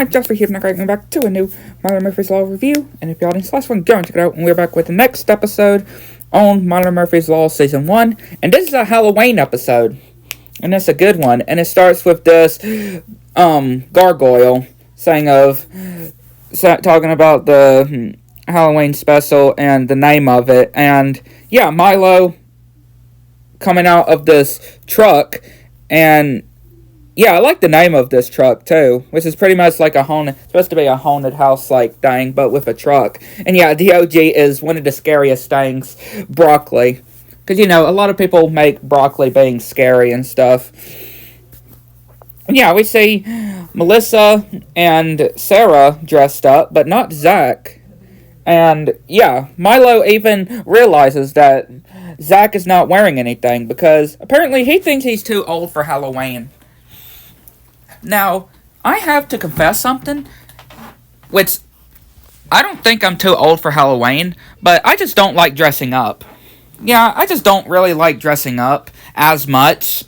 I'm Jasper here, and welcome back to a new Milo Murphy's Law review. And if y'all didn't see the last one, go and check it out. And we're back with the next episode on Milo Murphy's Law Season 1. And this is a Halloween episode. And it's a good one. And it starts with this gargoyle talking about the Halloween special and the name of it. And yeah, Milo coming out of this truck. And yeah, I like the name of this truck, too, which is pretty much like supposed to be a haunted house-like thing, but with a truck. And yeah, the OG is one of the scariest things, broccoli. Because, a lot of people make broccoli being scary and stuff. And yeah, we see Melissa and Sarah dressed up, but not Zach. And yeah, Milo even realizes that Zach is not wearing anything, because apparently he thinks he's too old for Halloween. Now, I have to confess something, which I don't think I'm too old for Halloween, but I just don't like dressing up. Yeah, I just don't really like dressing up as much.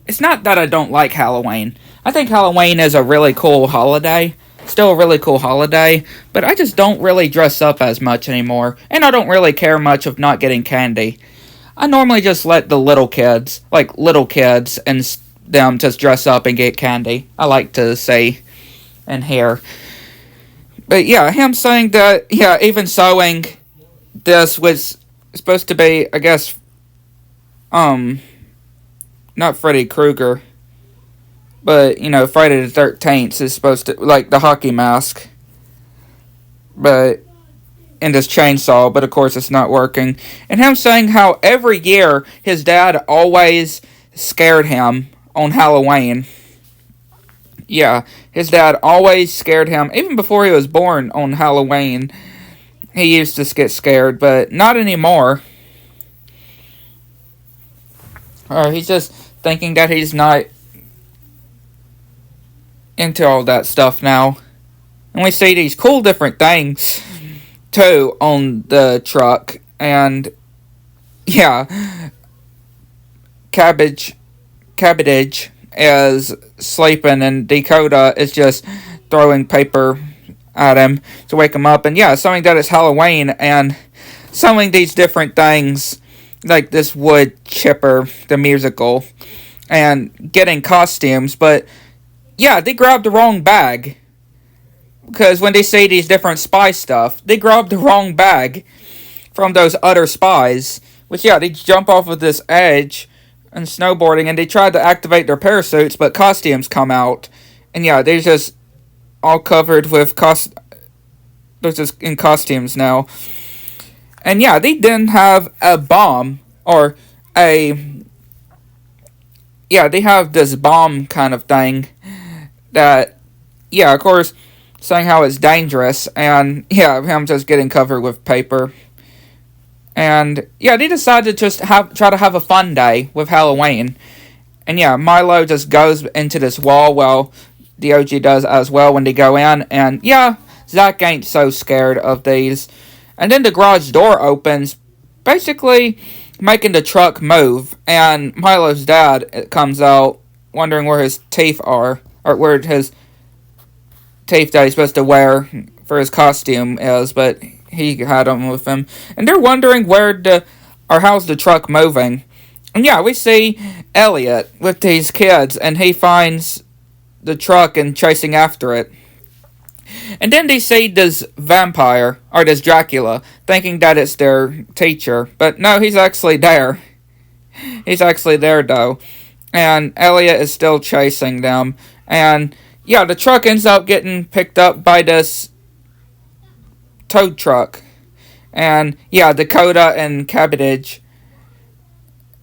It's not that I don't like Halloween. I think Halloween is a really cool holiday, still a really cool holiday, but I just don't really dress up as much anymore, and I don't really care much of not getting candy. I normally just let the little kids and them just dress up and get candy. I like to say and hear. But yeah, him saying that, yeah, even sewing this was supposed to be, I guess, not Freddy Krueger, but, Friday the 13th is supposed to, like, the hockey mask. But, in this chainsaw, but of course it's not working. And him saying how every year his dad always scared him on Halloween. Yeah, his dad always scared him, even before he was born on Halloween. He used to get scared, but not anymore. He's just thinking that he's not into all that stuff now. And we see these cool different things, too, on the truck. And, yeah, Cabbage is sleeping, and Dakota is just throwing paper at him to wake him up. And yeah, something that is Halloween, and something these different things, like this wood chipper, the musical, and getting costumes. But yeah, they grabbed the wrong bag, because when they see these different spy stuff, they grabbed the wrong bag from those other spies, which yeah, they jump off of this edge and snowboarding, and they tried to activate their parachutes, but costumes come out. And yeah, they're just all covered with they're just in costumes now. And yeah, they didn't have a bomb, they have this bomb kind of thing that, yeah, of course, saying how it's dangerous, and yeah, him just getting covered with paper. And yeah, they decided to just try to have a fun day with Halloween. And yeah, Milo just goes into this wall, well, the OG does as well when they go in. And yeah, Zach ain't so scared of these. And then the garage door opens, basically making the truck move. And Milo's dad comes out, wondering where his teeth are, or where his teeth that he's supposed to wear for his costume is, but he had them with him. And they're wondering how's the truck moving. And yeah, we see Elliot with these kids, and he finds the truck and chasing after it. And then they see this vampire, or this Dracula, thinking that it's their teacher. But no, he's actually there. He's actually there, though. And Elliot is still chasing them. And yeah, the truck ends up getting picked up by this tow truck. And yeah, Dakota and Cabbage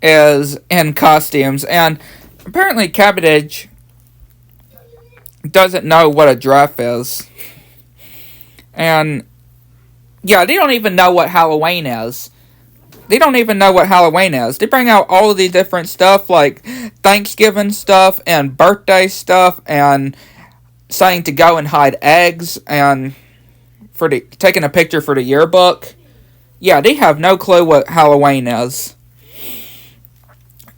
is in costumes. And apparently Cabbage doesn't know what a giraffe is. And yeah, they don't even know what Halloween is. They don't even know what Halloween is. They bring out all of the different stuff, like Thanksgiving stuff and birthday stuff, and saying to go and hide eggs, and taking a picture for the yearbook. Yeah, they have no clue what Halloween is.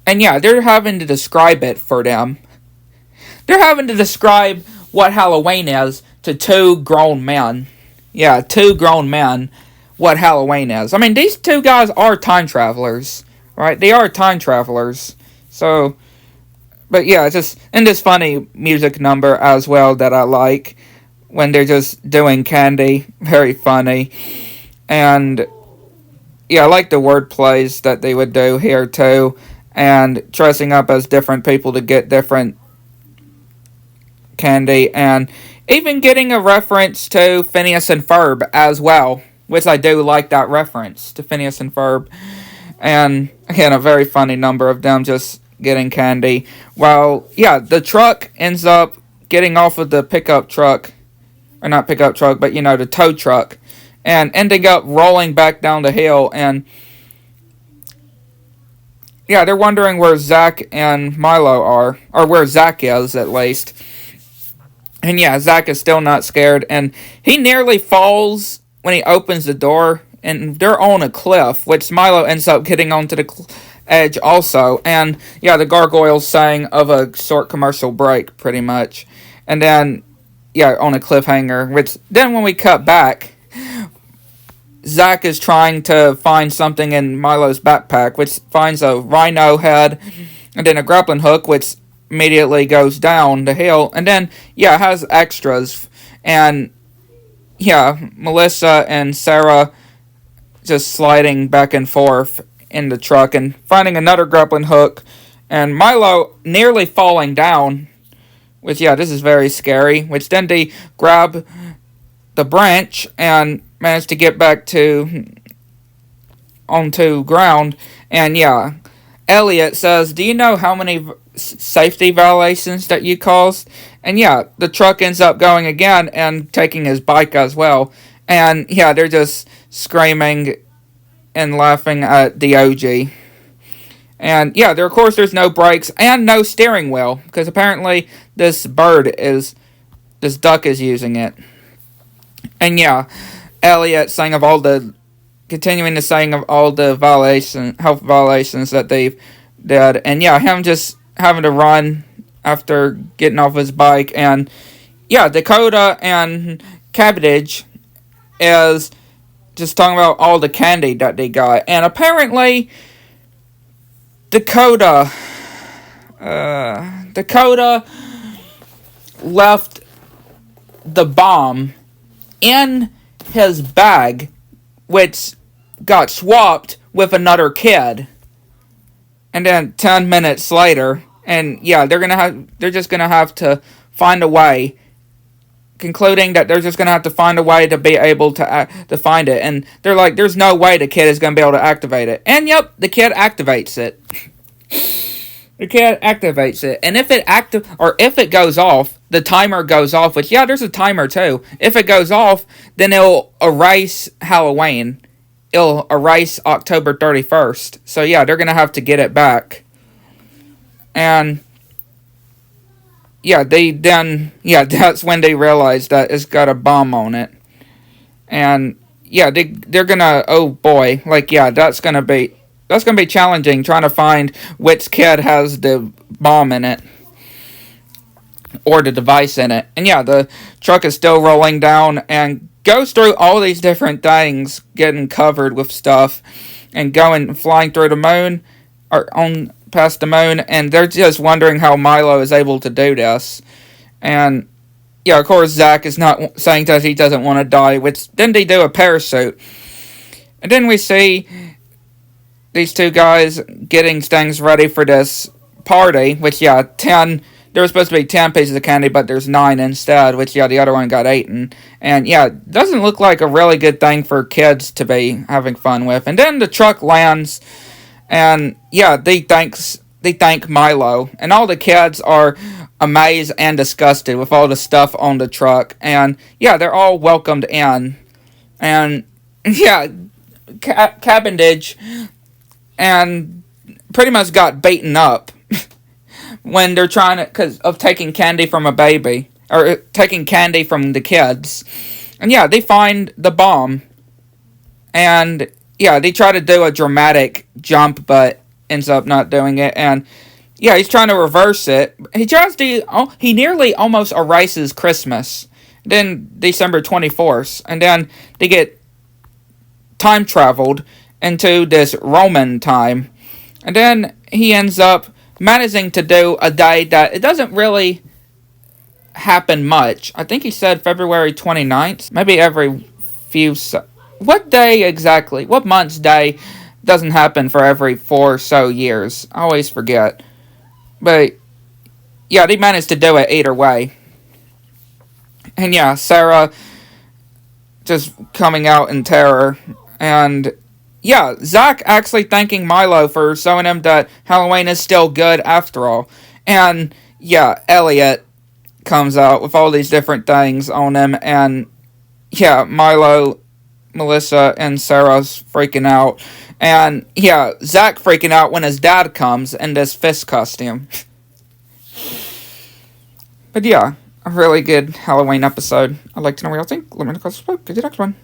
And yeah, they're having to describe it for them. They're having to describe what Halloween is to two grown men. Yeah, two grown men, what Halloween is. I mean, these two guys are time travelers, right? They are time travelers. So, but yeah, it's just in this funny music number as well that I like when they're just doing candy. Very funny. And yeah, I like the word plays that they would do here too. And dressing up as different people to get different candy. And even getting a reference to Phineas and Ferb as well. Which I do like that reference to Phineas and Ferb. And again, a very funny number of them just getting candy. Well, yeah, the truck ends up getting off of the pickup truck. Or not pickup truck, but the tow truck. And ending up rolling back down the hill. And yeah, they're wondering where Zach and Milo are. Or where Zach is, at least. And yeah, Zach is still not scared. And he nearly falls when he opens the door. And they're on a cliff, which Milo ends up getting onto the edge also. And yeah, the gargoyles sang of a short commercial break, pretty much. And then, yeah, on a cliffhanger. Which then when we cut back, Zach is trying to find something in Milo's backpack, which finds a rhino head and then a grappling hook, which immediately goes down the hill. And then, yeah, it has extras. And, yeah, Melissa and Sarah just sliding back and forth in the truck and finding another grappling hook. And Milo nearly falling down, which, yeah, this is very scary. Which then they grab the branch and manage to get back onto ground. And yeah, Elliot says, do you know how many safety violations that you caused? And yeah, the truck ends up going again and taking his bike as well. And yeah, they're just screaming and laughing at the OG. And yeah, of course there's no brakes and no steering wheel, because apparently this duck is using it. And yeah, Elliot continuing to sing of all the health violations that they've did. And yeah, him just having to run after getting off his bike. And yeah, Dakota and Cabbage is just talking about all the candy that they got. And apparently, Dakota left the bomb in his bag, which got swapped with another kid. And then 10 minutes later, and yeah, they're just gonna have to find a way, concluding that they're just gonna have to find a way to be able to find it. And they're like, there's no way the kid is gonna be able to activate it. And yep, the kid activates it. The kid activates it, and if it goes off, the timer goes off. Which, yeah, there's a timer too. If it goes off, then it'll erase Halloween. It'll erase October 31st. So yeah, they're gonna have to get it back. And yeah, that's when they realize that it's got a bomb on it. And yeah, they're gonna, oh boy, like yeah, that's gonna be challenging, trying to find which kid has the bomb in it. Or the device in it. And yeah, the truck is still rolling down and goes through all these different things, getting covered with stuff. And flying through the moon, or on past the moon. And they're just wondering how Milo is able to do this. And yeah, of course, Zach is not saying that he doesn't want to die. Which, then they do a parachute. And then we see these two guys getting things ready for this party, which, yeah, there was supposed to be 10 pieces of candy, but there's 9 instead, which, yeah, the other one got eaten. And, yeah, it doesn't look like a really good thing for kids to be having fun with. And then the truck lands, and, yeah, they thank Milo. And all the kids are amazed and disgusted with all the stuff on the truck. And, yeah, they're all welcomed in. And, yeah, Cabbage and pretty much got beaten up when they're trying to, because of taking candy from a baby, or taking candy from the kids. And yeah, they find the bomb, and yeah, they try to do a dramatic jump, but ends up not doing it. And Yeah, he's trying to reverse it. He tries to. Oh, he nearly almost erases Christmas. Then December 24th, and then they get time traveled into this Roman time, and then he ends up managing to do a day that it doesn't really happen much. I think he said February 29th, maybe every few. What day exactly? What month's day doesn't happen for every 4 or so years? I always forget. But yeah, they managed to do it either way. And yeah, Sarah just coming out in terror. And yeah, Zach actually thanking Milo for showing him that Halloween is still good after all. And yeah, Elliot comes out with all these different things on him. And yeah, Milo, Melissa, and Sarah's freaking out. And yeah, Zach freaking out when his dad comes in this fist costume. But yeah, a really good Halloween episode. I'd like to know what y'all think. Let me know in the comments below. Get the next one.